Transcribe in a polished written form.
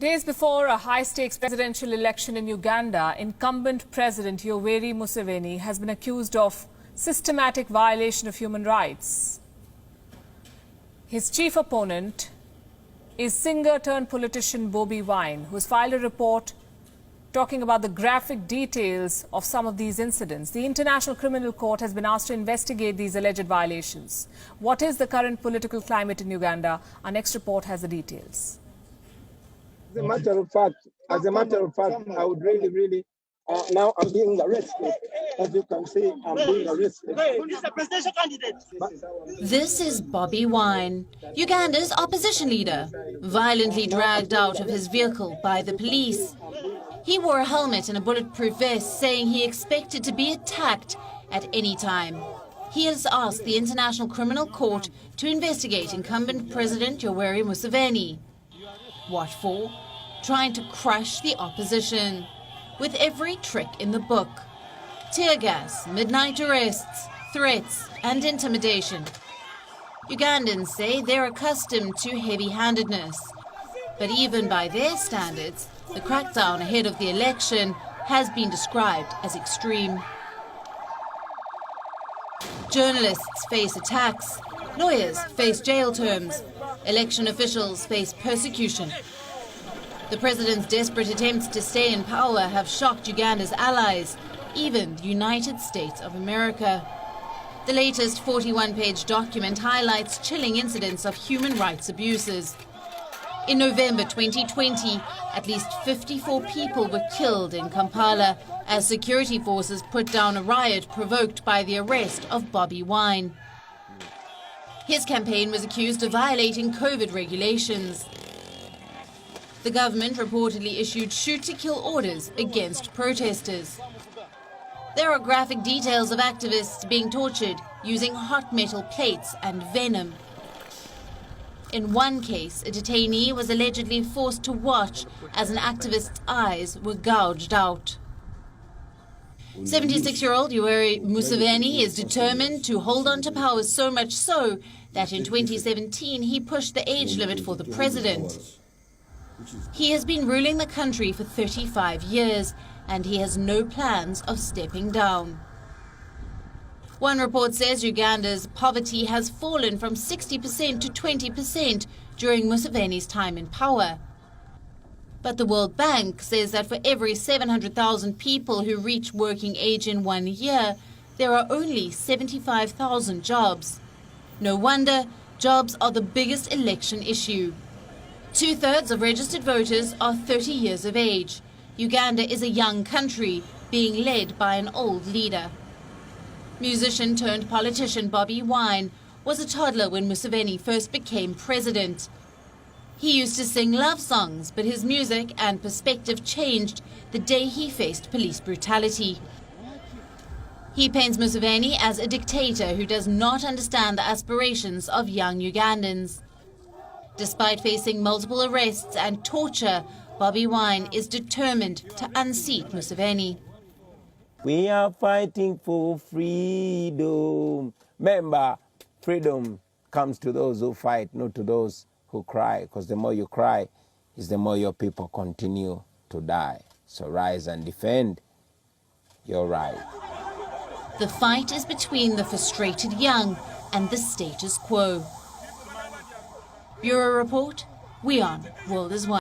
Days before a high-stakes presidential election in Uganda, incumbent President Yoweri Museveni has been accused of systematic violation of human rights. His chief opponent is singer-turned-politician Bobi Wine, who has filed a report talking about the graphic details of some of these incidents. The International Criminal Court has been asked to investigate these alleged violations. What is the current political climate in Uganda? Our next report has the details. As a matter of fact, I would really, now I'm being arrested. As you can see, I'm being arrested. This is Bobi Wine, Uganda's opposition leader, violently dragged out of his vehicle by the police. He wore a helmet and a bulletproof vest, saying he expected to be attacked at any time. He has asked the International Criminal Court to investigate incumbent President Yoweri Museveni. What for? Trying to crush the opposition, with every trick in the book. Tear gas, midnight arrests, threats and intimidation. Ugandans say they're accustomed to heavy-handedness. But even by their standards, the crackdown ahead of the election has been described as extreme. Journalists face attacks, lawyers face jail terms, election officials face persecution. The president's desperate attempts to stay in power have shocked Uganda's allies, even the United States of America. The latest 41-page document highlights chilling incidents of human rights abuses. In November 2020, at least 54 people were killed in Kampala as security forces put down a riot provoked by the arrest of Bobi Wine. His campaign was accused of violating COVID regulations. The government reportedly issued shoot-to-kill orders against protesters. There are graphic details of activists being tortured using hot metal plates and venom. In one case, a detainee was allegedly forced to watch as an activist's eyes were gouged out. 76-year-old Yoweri Museveni is determined to hold on to power, so much so that in 2017 he pushed the age limit for the president. He has been ruling the country for 35 years and he has no plans of stepping down. One report says Uganda's poverty has fallen from 60% to 20% during Museveni's time in power. But the World Bank says that for every 700,000 people who reach working age in 1 year, there are only 75,000 jobs. No wonder jobs are the biggest election issue. Two-thirds of registered voters are 30 years of age. Uganda is a young country being led by an old leader. Musician-turned-politician Bobi Wine was a toddler when Museveni first became president. He used to sing love songs, but his music and perspective changed the day he faced police brutality. He paints Museveni as a dictator who does not understand the aspirations of young Ugandans. Despite facing multiple arrests and torture, Bobi Wine is determined to unseat Museveni. We are fighting for freedom. Remember, freedom comes to those who fight, not to those who cry. Because the more you cry, is the more your people continue to die. So rise and defend your right. The fight is between the frustrated young and the status quo. Bureau Report, WION, World is One.